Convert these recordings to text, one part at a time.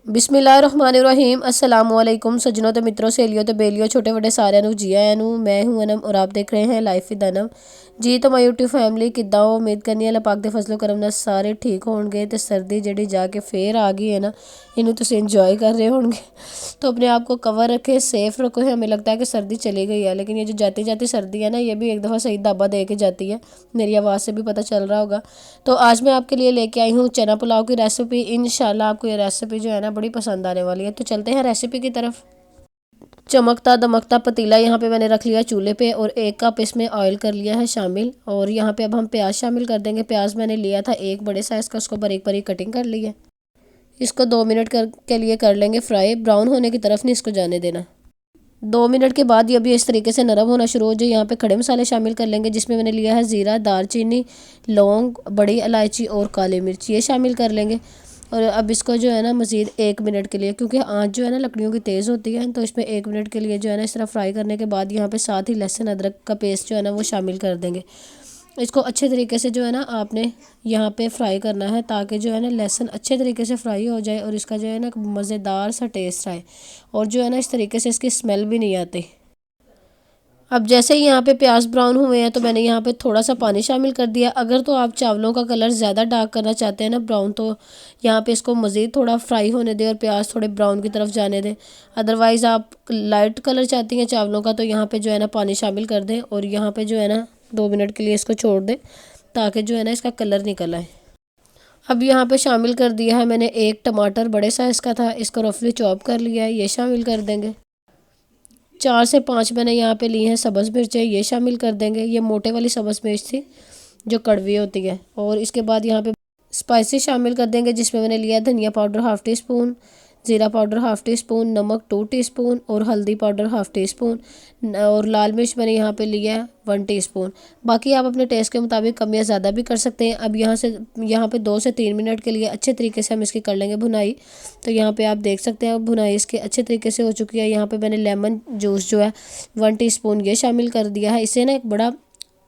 बिस्मिल्लाहिर्रहमानिर्रहीम अस्सलाम वालेकुम सज्जनों तो मित्रों सहेलियों तो बेलियों छोटे बड़े सारे नु जी आया नु मैं हूं अनम और आप देख रहे हैं लाइफ विद अनम जी। तो मैं यूट्यूब फैमिली किदा हो उम्मीद करनी है पाक दे फजलो करम नाल सारे ठीक होंगे तो सर्दी जी जाके फिर आ गई है ना इनू तुम इंजॉय कर रहे होंगे। तो अपने आप को कवर रखे सेफ रखो। हमें लगता है कि सर्दी चली गई है लेकिन ये जो जाती जाती सर्दी है ना ये भी एक दफ़ा सही दाबा दे के जाती है। मेरी आवाज़ से भी पता चल रहा होगा। तो आज मैं आपके लिए लेके आई हूँ चना पुलाव की रेसिपी। इंशाल्लाह आपको ये रेसिपी जो है ना बड़ी पसंद आने वाली है। तो चलते हैं रेसिपी की तरफ। चमकता दमकता पतीला यहाँ पे मैंने रख लिया चूल्हे पे और 1 कप इसमें ऑयल कर लिया है शामिल। और यहाँ पे अब हम प्याज शामिल कर देंगे। प्याज मैंने लिया था एक बड़े साइज़ का, उसको बारीक बारीक कटिंग कर ली है। इसको 2 मिनट के लिए कर लेंगे फ्राई। ब्राउन होने की तरफ नहीं इसको जाने देना। 2 मिनट के बाद ये भी इस तरीके से नरम होना शुरू हो जाए। यहाँ पे खड़े मसाले शामिल कर लेंगे जिसमें मैंने लिया है ज़ीरा, दालचीनी, लौंग, बड़ी इलायची और काली मिर्च, ये शामिल कर लेंगे। और अब इसको जो है ना मज़ीद 1 मिनट के लिए, क्योंकि आँच जो है ना लकड़ियों की तेज़ होती है, तो इसमें 1 मिनट के लिए जो है ना इस तरह फ्राई करने के बाद यहाँ पे साथ ही लहसुन अदरक का पेस्ट जो है ना वो शामिल कर देंगे। इसको अच्छे तरीके से जो है ना आपने यहाँ पे फ्राई करना है ताकि जो है ना लहसुन अच्छे तरीके से फ्राई हो जाए और इसका जो है ना मज़ेदार सा टेस्ट आए और जो है ना इस तरीके से इसकी स्मेल भी नहीं आती। अब जैसे ही यहाँ पे प्याज ब्राउन हुए हैं तो मैंने यहाँ पे थोड़ा सा पानी शामिल कर दिया। अगर तो आप चावलों का कलर ज़्यादा डार्क करना चाहते हैं ना ब्राउन, तो यहाँ पे इसको मज़ीद थोड़ा फ्राई होने दें और प्याज थोड़े ब्राउन की तरफ जाने दें। अदरवाइज़ आप लाइट कलर चाहती हैं चावलों का तो यहाँ पे जो है ना पानी शामिल कर दें और यहाँ पे जो है ना 2 मिनट के लिए इसको छोड़ दें ताकि जो है ना इसका कलर निकल आए। अब यहाँ पे शामिल कर दिया है मैंने 1 टमाटर बड़े साइज़ का था, इसको रफली चॉप कर लिया है, ये शामिल कर देंगे। 4 से 5 मैंने यहाँ पे ली हैं सब्ज़ मिर्चें, ये शामिल कर देंगे। ये मोटे वाली सब्ज़ मिर्च थी जो कड़वी होती है। और इसके बाद यहाँ पे स्पाइसेस शामिल कर देंगे जिसमें मैंने लिया धनिया पाउडर ½ टी स्पून, ज़ीरा पाउडर ½ टी स्पून, नमक 2 टीस्पून और हल्दी पाउडर ½ टी स्पून और लाल मिर्च मैंने यहाँ पे लिया है 1 टीस्पून। बाकी आप अपने टेस्ट के मुताबिक कम या ज़्यादा भी कर सकते हैं। अब यहाँ पे 2 से 3 मिनट के लिए अच्छे तरीके से हम इसकी कर लेंगे भुनाई। तो यहाँ पे आप देख सकते हैं भुनाई इसके अच्छे तरीके से हो चुकी है। यहाँ पे मैंने लेमन जूस जो है 1 टीस्पून ये शामिल कर दिया है। इससे ना एक बड़ा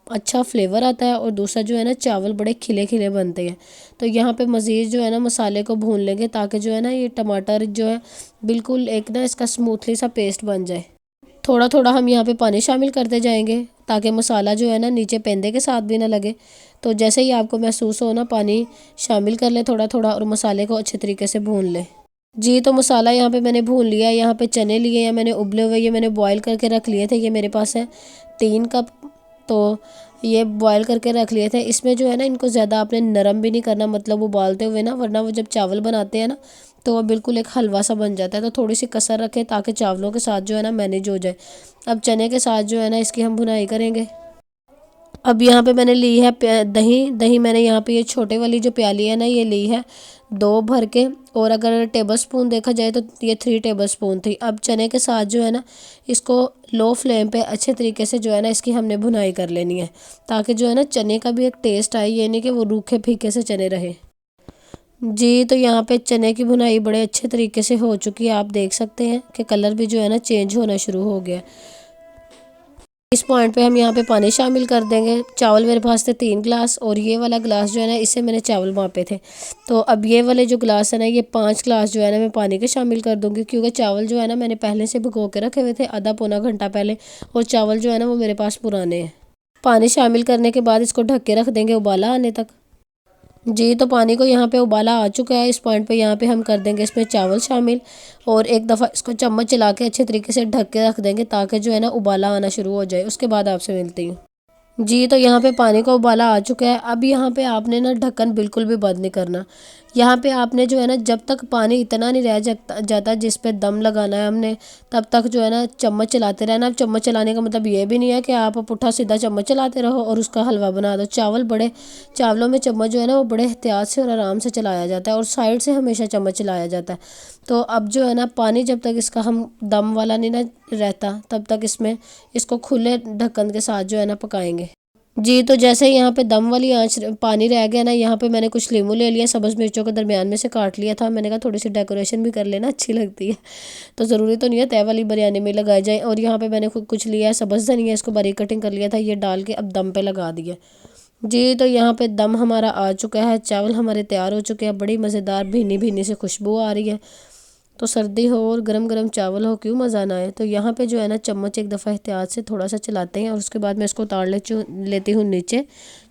अच्छा फ्लेवर आता है और दूसरा जो है ना चावल बड़े खिले खिले बनते हैं। तो यहाँ पे मज़ीद जो है ना मसाले को भून लेंगे ताकि जो है ना ये टमाटर जो है बिल्कुल एक ना इसका स्मूथली सा पेस्ट बन जाए। थोड़ा थोड़ा हम यहाँ पे पानी शामिल करते जाएंगे ताकि मसाला जो है ना नीचे पेंदे के साथ भी ना लगे। तो जैसे ही आपको महसूस हो ना पानी शामिल कर ले थोड़ा थोड़ा और मसाले को अच्छे तरीके से भून ले। जी तो मसाला यहाँ पे मैंने भून लिया। यहाँ पे चने लिए हैं मैंने उबले हुए, ये मैंने बॉईल करके रख लिए थे। ये मेरे पास है 3 कप, तो ये बॉईल करके रख लिए थे। इसमें जो है ना इनको ज़्यादा आपने नरम भी नहीं करना, मतलब उबालते हुए ना, वरना वो जब चावल बनाते हैं ना तो वो बिल्कुल एक हलवा सा बन जाता है। तो थोड़ी सी कसर रखें ताकि चावलों के साथ जो है ना मैनेज हो जाए। अब चने के साथ जो है ना इसकी हम भुनाई करेंगे। अब यहाँ पे मैंने ली है दही मैंने यहाँ पे ये छोटे वाली जो प्याली है ना ये ली है 2 भर के, और अगर टेबल स्पून देखा जाए तो ये 3 टेबल स्पून थी। अब चने के साथ जो है ना इसको लो फ्लेम पे अच्छे तरीके से जो है ना इसकी हमने भुनाई कर लेनी है ताकि जो है ना चने का भी एक टेस्ट आए, ये नहीं कि वो रूखे फीके से चने रहे। जी तो यहाँ पे चने की भुनाई बड़े अच्छे तरीके से हो चुकी है। आप देख सकते हैं कि कलर भी जो है ना चेंज होना शुरू हो गया। इस पॉइंट पे हम यहाँ पे पानी शामिल कर देंगे। चावल मेरे पास थे 3 गिलास और ये वाला गिलास जो है ना इससे मैंने चावल मापे थे। तो अब ये वाले जो गिलास है ना ये 5 गिलास जो है ना मैं पानी के शामिल कर दूँगी, क्योंकि चावल जो है ना मैंने पहले से भिगो के रखे हुए थे आधा पौना घंटा पहले, और चावल जो है ना वो मेरे पास पुराने हैं। पानी शामिल करने के बाद इसको ढक के रख देंगे उबाला आने तक। जी तो पानी को यहाँ पे उबाला आ चुका है। इस पॉइंट पे यहाँ पे हम कर देंगे इसमें चावल शामिल और एक दफ़ा इसको चम्मच चला के अच्छे तरीके से ढक के रख देंगे ताकि जो है ना उबाला आना शुरू हो जाए। उसके बाद आपसे मिलती हूँ। जी तो यहाँ पे पानी का उबाला आ चुका है। अब यहाँ पे आपने ना ढक्कन बिल्कुल भी बंद नहीं करना। यहाँ पे आपने जो है ना जब तक पानी इतना नहीं रह जाता जिस पे दम लगाना है हमने, तब तक जो है ना चम्मच चलाते रहना। अब चम्मच चलाने का मतलब ये भी नहीं है कि आप पुट्ठा सीधा चम्मच चलाते रहो और उसका हलवा बना दो। चावलों में चम्मच जो है ना वो बड़े एहतियात से और आराम से चलाया जाता है और साइड से हमेशा चम्मच चलाया जाता है। तो अब जो है ना पानी जब तक इसका हम दम वाला नहीं ना रहता तब तक इसमें इसको खुले ढक्कन के साथ जो है ना पकाएंगे। जी तो जैसे ही यहाँ पे दम वाली आंच पानी रह गया ना, यहाँ पे मैंने कुछ लीमू ले लिया, सब्ज़ मिर्चों के दरमियान में से काट लिया था। मैंने कहा थोड़ी सी डेकोरेशन भी कर लेना, अच्छी लगती है। तो ज़रूरी तो नहीं है तय वाली बिरयानी में लगाई जाए। और यहाँ पे मैंने कुछ लिया है सब्ज़ धनिया, इसको बारीक कटिंग कर लिया था, ये डाल के अब दम पे लगा दिया। जी तो यहाँ पे दम हमारा आ चुका है, चावल हमारे तैयार हो चुके हैं। बड़ी मज़ेदार भीनी भीनी से खुशबू आ रही है। तो सर्दी हो और गरम गरम चावल हो, क्यों मज़ा ना आए। तो यहाँ पे जो है ना चम्मच एक दफ़ा एहतियात से थोड़ा सा चलाते हैं और उसके बाद मैं इसको उतार लेती हूँ नीचे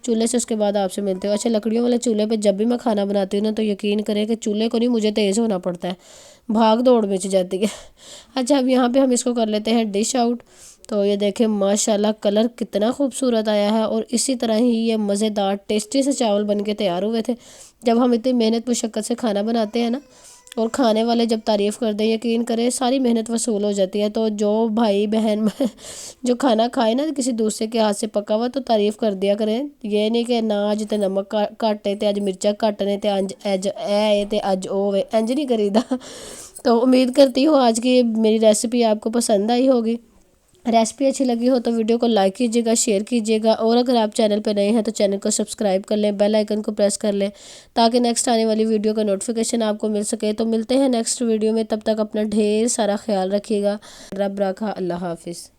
चूल्हे से। उसके बाद आपसे मिलते हो। अच्छा, लकड़ियों वाले चूल्हे पे जब भी मैं खाना बनाती हूँ ना तो यकीन करें कि चूल्हे को नहीं, मुझे तेज़ होना पड़ता है, भाग दौड़ मच जाती है। अच्छा, अब यहाँ पे हम इसको कर लेते हैं डिश आउट। तो ये देखें माशाल्लाह कलर कितना खूबसूरत आया है और इसी तरह ही ये मज़ेदार टेस्टी से चावल बन के तैयार हुए थे। जब हम इतनी मेहनत मुशक्क़त से खाना बनाते हैं ना और खाने वाले जब तारीफ़ कर दें, यकीन करें सारी मेहनत वसूल हो जाती है। तो जो भाई बहन जो खाना खाए ना किसी दूसरे के हाथ से पका हुआ तो तारीफ़ कर दिया करें। ये नहीं कि ना अज तो नमक घट है तो अज मिर्चा घट ने तो अज ए ते अज ओ वे, इंज नहीं करीदा। तो उम्मीद करती हूँ आज की मेरी रेसिपी आपको पसंद आई होगी। रेसिपी अच्छी लगी हो तो वीडियो को लाइक कीजिएगा, शेयर कीजिएगा और अगर आप चैनल पर नए हैं तो चैनल को सब्सक्राइब कर लें, बेल आइकन को प्रेस कर लें ताकि नेक्स्ट आने वाली वीडियो का नोटिफिकेशन आपको मिल सके। तो मिलते हैं नेक्स्ट वीडियो में, तब तक अपना ढेर सारा ख्याल रखिएगा। रब रखा, अल्लाह हाफिज़।